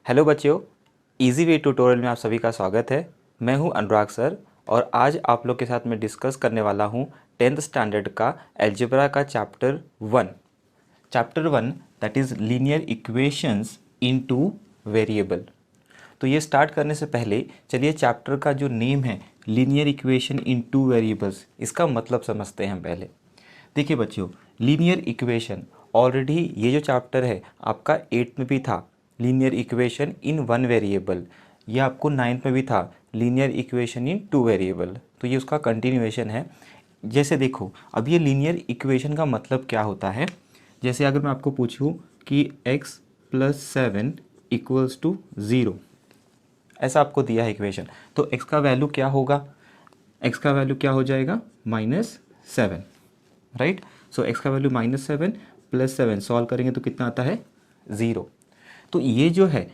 Hello बच्चों, easy way tutorial में आप सभी का स्वागत है। मैं हूं अनुराग सर और आज आप लोग के साथ मैं डिस्कस करने वाला हूं 10th स्टैंडर्ड का अलजेब्रा का chapter one that is linear equations into variable. तो ये स्टार्ट करने से पहले चलिए चैप्टर का जो नेम है linear equation in two variables, इसका मतलब समझते हैं हम पहले। देखिए बच्चों, लीनियर इक्वेशन ऑलरेडी ये जो चैप्टर है आपका 8th में भी था, linear equation in one variable. ये आपको 9th में भी था, linear equation in two variable. तो ये उसका कंटिन्यूएशन है। जैसे देखो, अब ये लीनियर इक्वेशन का मतलब क्या होता है। जैसे अगर मैं आपको पूछूं कि x + 7 = 0, ऐसा आपको दिया है इक्वेशन, तो x का वैल्यू क्या होगा? x का वैल्यू क्या हो जाएगा? -7, राइट। सो x का वैल्यू -7 + 7 सॉल्व करेंगे तो कितना आता है? 0। तो ये जो है,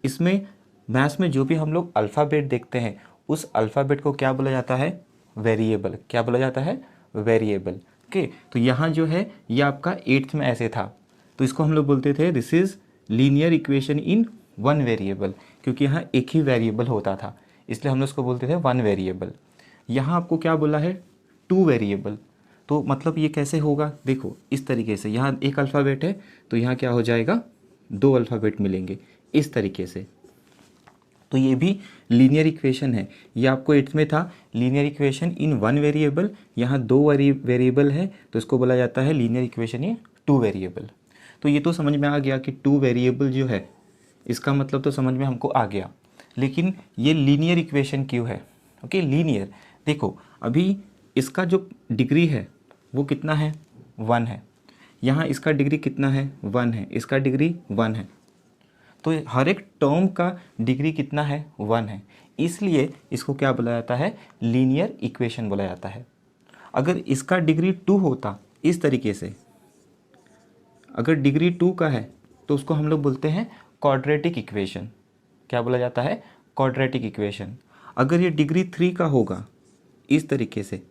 इसमें मैथ्स में जो भी हम लोग अल्फ़ाबेट देखते हैं उस अल्फ़ाबेट को क्या बोला जाता है? वेरिएबल। क्या बोला जाता है? वेरिएबल। ओके, तो यहाँ जो है ये आपका 8th में ऐसे था, तो इसको हम लोग बोलते थे this is linear equation in one variable, क्योंकि यहाँ एक ही वेरिएबल होता था, इसलिए हम लोग उसको बोलते थे वन वेरिएबल। यहाँ आपको क्या बोला है? To variable. तो मतलब ये कैसे होगा? देखो इस तरीके से, यहाँ एक अल्फ़ाबेट है तो यहाँ क्या हो जाएगा? दो अल्फ़ाबेट मिलेंगे इस तरीके से। तो ये भी लीनियर इक्वेशन है। ये आपको 8th में था, linear equation in one variable. यहाँ दो वेरिएबल है तो इसको बोला जाता है linear equation in two variable. तो ये तो समझ में आ गया कि टू वेरिएबल जो है इसका मतलब तो समझ में हमको आ गया। लेकिन ये लीनियर इक्वेशन क्यों है? Okay, linear. देखो अभी इसका जो डिग्री है वो कितना है? 1 है। यहाँ इसका डिग्री कितना है? 1 है। इसका डिग्री 1 है। तो हर एक टर्म का डिग्री कितना है? 1 है। इसलिए इसको क्या बोला जाता है? लीनियर इक्वेशन बोला जाता है। अगर इसका डिग्री 2 होता, इस तरीके से, अगर डिग्री 2 का है तो उसको हम लोग बोलते हैं क्वाड्रेटिक इक्वेशन। क्या बोला जाता है? Quadratic equation. अगर ये डिग्री 3 का होगा, इस तरीके से,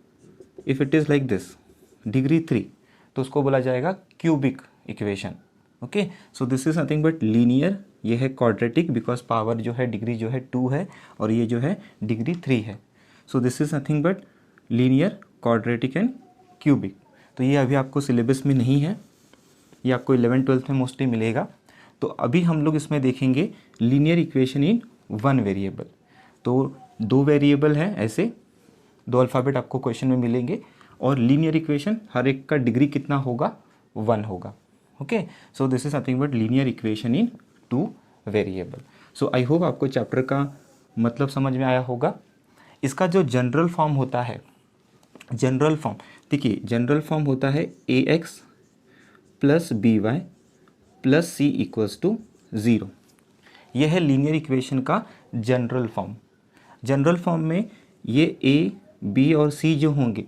if it is like this, degree 3, तो उसको बोला जाएगा cubic equation. Okay, so this is nothing but linear. ये है क्वाड्रेटिक बिकॉज पावर जो है, डिग्री जो है 2 है और ये जो है डिग्री 3 है। So this is nothing but linear, quadratic and cubic. तो ये अभी आपको सिलेबस में नहीं है, ये आपको 11th-12th में मोस्टली मिलेगा। तो अभी हम लोग इसमें देखेंगे linear equation in one variable. तो दो वेरिएबल है, ऐसे दो अल्फ़ाबेट आपको क्वेश्चन में मिलेंगे और लीनियर इक्वेशन हर एक का डिग्री कितना होगा? 1 होगा। Okay, so this is nothing but linear equation in two variable. So I hope आपको चैप्टर का मतलब समझ में आया होगा। इसका जो जनरल फॉर्म होता है, जनरल फॉर्म देखिए, जनरल फॉर्म होता है ax + by + c = 0। यह है लीनियर इक्वेशन का जनरल फॉर्म। जनरल फॉर्म में ये a, b और c जो होंगे,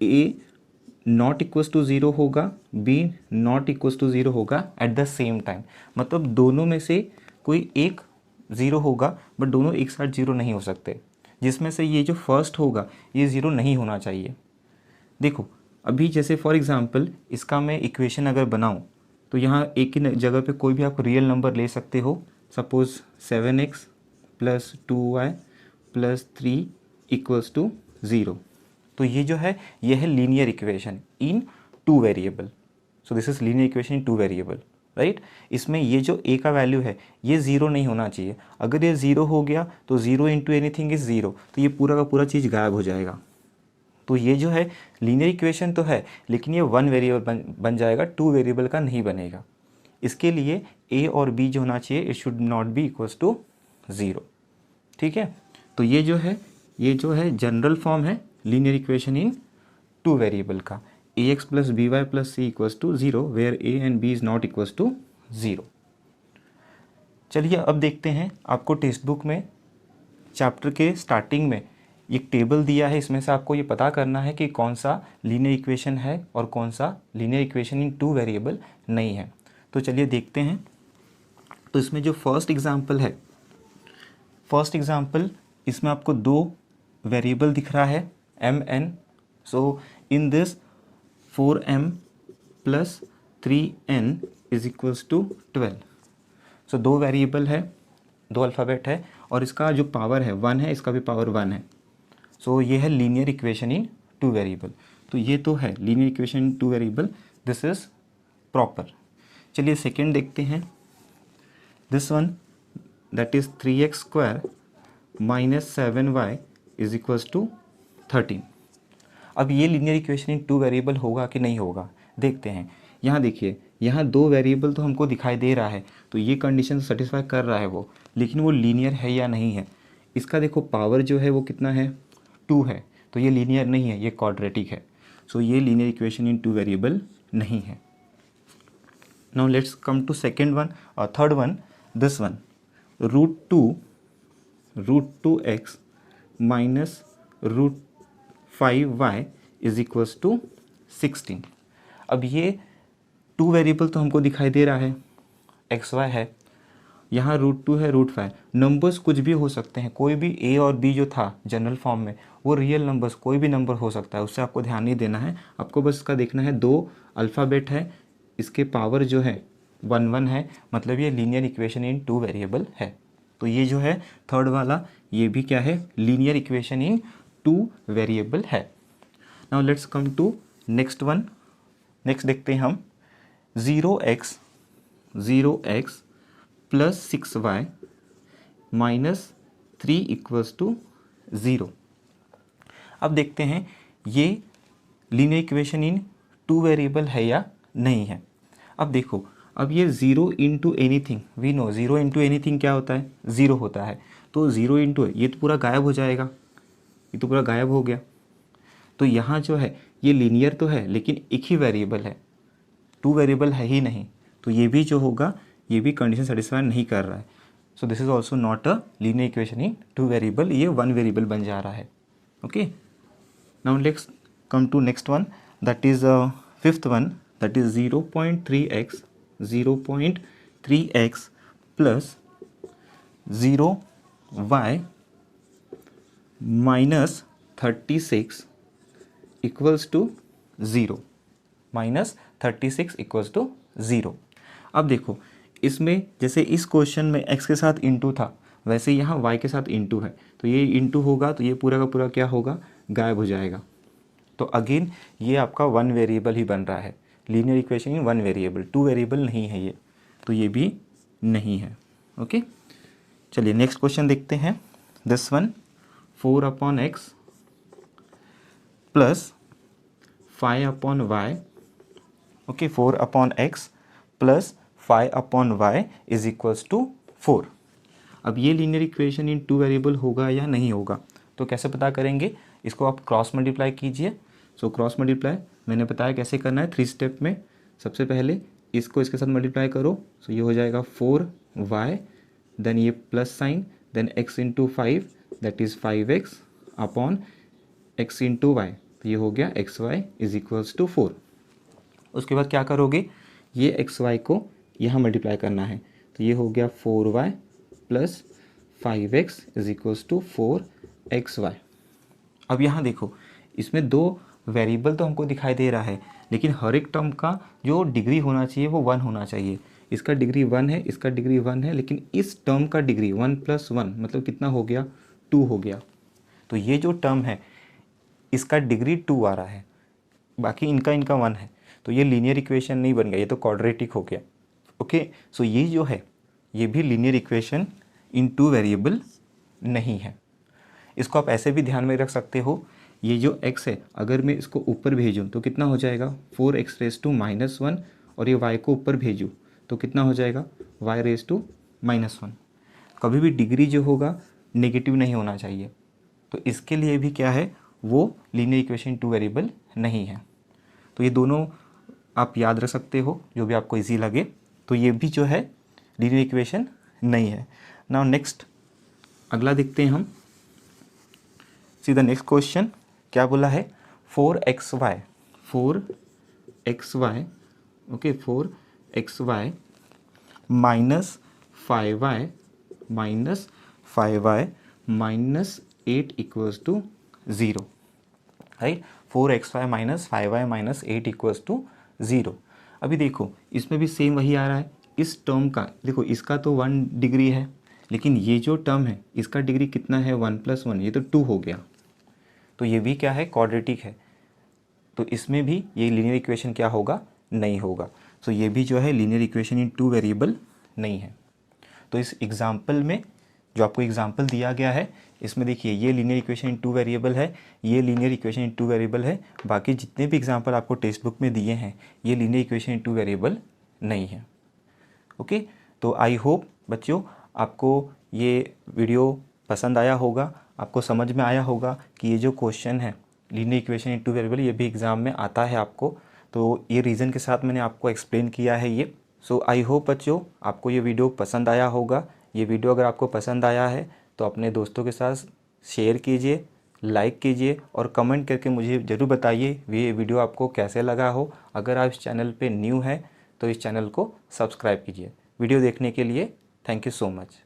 a ≠ 0 होगा, b ≠ 0 होगा एट द सेम टाइम। मतलब दोनों में से कोई एक 0 होगा, बट दोनों एक साथ 0 नहीं हो सकते। जिसमें से ये जो फर्स्ट होगा ये 0 नहीं होना चाहिए। देखो अभी जैसे फॉर एग्ज़ाम्पल इसका मैं इक्वेशन अगर बनाऊं तो यहाँ एक ही जगह पे कोई भी आप रियल नंबर ले सकते हो। Suppose 7x + 2y + 3 = 0। तो ये जो है ये है linear equation in two variable. So this is linear equation in two variable, right. इसमें ये जो a का वैल्यू है ये 0 नहीं होना चाहिए। अगर ये 0 हो गया तो 0 × एनीथिंग इज़ 0, तो ये पूरा का पूरा चीज़ गायब हो जाएगा। तो ये जो है लीनियर इक्वेशन तो है, लेकिन ये वन वेरिएबल बन जाएगा, टू वेरिएबल का नहीं बनेगा। इसके लिए a और b जो होना चाहिए, it should not be equals to 0। ठीक है, तो ये जो है जनरल फॉर्म है linear equation in two variable का, ax + by + c = 0 where a and b is not equals to 0। चलिए अब देखते हैं, आपको टेक्स्ट बुक में चैप्टर के स्टार्टिंग में एक टेबल दिया है, इसमें से आपको ये पता करना है कि कौन सा लीनियर इक्वेशन है और कौन सा linear equation in two variable नहीं है। तो चलिए देखते हैं। तो इसमें जो फर्स्ट एग्जांपल है, फर्स्ट एग्जांपल इसमें आपको दो वेरिएबल दिख रहा है mn। So in this 4m + 3n = 12। सो दो वेरिएबल है, दो अल्फ़ाबेट है, और इसका जो पावर है 1 है, इसका भी पावर 1 है। सो ये है linear equation in two variable. तो ये तो है linear equation in two variable, this is proper. चलिए सेकेंड देखते हैं, this one that is 3x square minus 7y is equals to 13। अब ये linear equation in two variable होगा कि नहीं होगा, देखते हैं। यहाँ देखिए, यहाँ दो वेरिएबल तो हमको दिखाई दे रहा है, तो ये कंडीशन सेटिस्फाई कर रहा है वो, लेकिन वो लीनियर है या नहीं है। इसका देखो पावर जो है वो कितना है, 2 है, तो ये लीनियर नहीं है, ये क्वाड्रेटिक है। सो ये linear equation in two variable नहीं है। Now let's come to second one और third one, this one √2x minus √5y is equals to 16। अब ये टू वेरिएबल तो हमको दिखाई दे रहा है, XY है, यहाँ √2 है, √5। नंबर्स कुछ भी हो सकते हैं, कोई भी A और B जो था जनरल फॉर्म में वो रियल नंबर्स कोई भी नंबर हो सकता है, उससे आपको ध्यान नहीं देना है। आपको बस इसका देखना है, दो अल्फ़ाबेट है, इसके पावर जो है 1 है, मतलब ये linear equation in two variable है। तो ये जो है थर्ड वाला, ये भी क्या है, linear equation in two variable है। Now let's come to next one. Next देखते हैं हम 0x plus 6y minus 3 equals to 0। अब देखते हैं ये linear equation in two variable है या नहीं है। अब देखो, अब ये 0 into anything, we know 0 into anything क्या होता है, 0 होता है। तो 0 इंटू ये तो पूरा गायब हो जाएगा, ये तो पूरा गायब हो गया। तो यहाँ जो है ये लीनियर तो है, लेकिन एक ही वेरिएबल है, टू वेरिएबल है ही नहीं। तो ये भी जो होगा, ये भी कंडीशन सेटिस्फाई नहीं कर रहा है। So this is also not a linear equation in two variable, ये वन वेरिएबल बन जा रहा है। Okay, now let's come to next one, that is fifth one, that is 0.3x plus 0y minus 36 equals to 0, minus 36 equals to 0। अब देखो, इसमें जैसे इस क्वेश्चन में x के साथ इंटू था, वैसे यहाँ y के साथ इंटू है, तो ये इंटू होगा तो ये पूरा का पूरा क्या होगा, गायब हो जाएगा। तो अगेन ये आपका वन वेरिएबल ही बन रहा है, linear equation in one variable, to variable नहीं है ये, तो ये भी नहीं है। ओके, चलिए नेक्स्ट क्वेश्चन देखते हैं, this one 4/x plus 5/y, okay 4/x plus 5/y is equals to 4। अब ये linear equation in two variable होगा या नहीं होगा, तो कैसे पता करेंगे, इसको आप क्रॉस मल्टीप्लाई कीजिए। सो क्रॉस मल्टीप्लाई मैंने बताया कैसे करना है, 3 स्टेप में। सबसे पहले इसको इसके साथ मल्टीप्लाई करो, सो ये हो जाएगा 4y, देन ये plus sign, then x into 5 that is 5x upon x into y, तो ये हो गया xy इज इक्वल्स टू 4। उसके बाद क्या करोगे, ये xy को यहाँ मल्टीप्लाई करना है, तो ये हो गया 4y plus 5x is equals to 4xy। अब यहाँ देखो, इसमें दो वेरिएबल तो हमको दिखाई दे रहा है, लेकिन हर एक टर्म का जो डिग्री होना चाहिए वो 1 होना चाहिए। इसका डिग्री 1 है, इसका डिग्री 1 है, लेकिन इस टर्म का डिग्री 1 + 1 मतलब कितना हो गया, 2 हो गया। तो ये जो टर्म है इसका डिग्री 2 आ रहा है, बाकी इनका 1 है, तो ये लीनियर इक्वेशन नहीं बन गया, ये तो क्वाड्रेटिक हो गया। ओके, सो ये जो है ये भी linear equation in two variable नहीं है। इसको आप ऐसे भी ध्यान में रख सकते हो, ये जो x है अगर मैं इसको ऊपर भेजूँ तो कितना हो जाएगा, 4x⁻⁻1, और ये y को ऊपर भेजूँ तो कितना हो जाएगा, y⁻⁻1। कभी भी डिग्री जो होगा नेगेटिव नहीं होना चाहिए, तो इसके लिए भी क्या है, वो लीनियर इक्वेशन टू वेरिएबल नहीं है। तो ये दोनों आप याद रख सकते हो, जो भी आपको इजी लगे। तो ये भी जो है लीनियर इक्वेशन नहीं है। नाउ नेक्स्ट अगला देखते हैं हम, सीधा नेक्स्ट क्वेश्चन क्या बोला है, 4xy okay 4xy minus 5y minus 8 equals to 0, right. 4xy minus 5y minus 8 equals to 0। अभी देखो इसमें भी सेम वही आ रहा है, इस टर्म का देखो, इसका तो 1 डिग्री है, लेकिन ये जो टर्म है इसका डिग्री कितना है, 1+1, ये तो 2 हो गया। तो ये भी क्या है, क्वाड्रेटिक है, तो इसमें भी ये लीनियर इक्वेशन क्या होगा, नहीं होगा। तो ये भी जो है लीनियर इक्वेशन इन 2 वेरिएबल नहीं है। तो इस एग्जाम्पल में जो आपको एग्जाम्पल दिया गया है, इसमें देखिए ये लीनियर इक्वेशन इन 2 वेरिएबल है, ये लीनियर इक्वेशन इन 2 वेरिएबल है। बाकी जितने भी एग्जाम्पल आपको टेक्स्ट बुक में दिए हैं ये लीनियर इक्वेशन इन 2 वेरिएबल नहीं है। ओके, तो आई होप बच्चों आपको ये वीडियो पसंद आया होगा, आपको समझ में आया होगा कि ये जो क्वेश्चन है लीनियर इक्वेशन इन 2 वेरिएबल, ये भी एग्ज़ाम में आता है आपको। तो ये रीज़न के साथ मैंने आपको एक्सप्लेन किया है ये। सो आई होप बच्चों आपको ये वीडियो पसंद आया होगा। ये वीडियो अगर आपको पसंद आया है तो अपने दोस्तों के साथ शेयर कीजिए, लाइक कीजिए और कमेंट करके मुझे ज़रूर बताइए ये वीडियो आपको कैसे लगा हो। अगर आप इस चैनल पे न्यू हैं तो इस चैनल को सब्सक्राइब कीजिए। वीडियो देखने के लिए थैंक यू सो मच।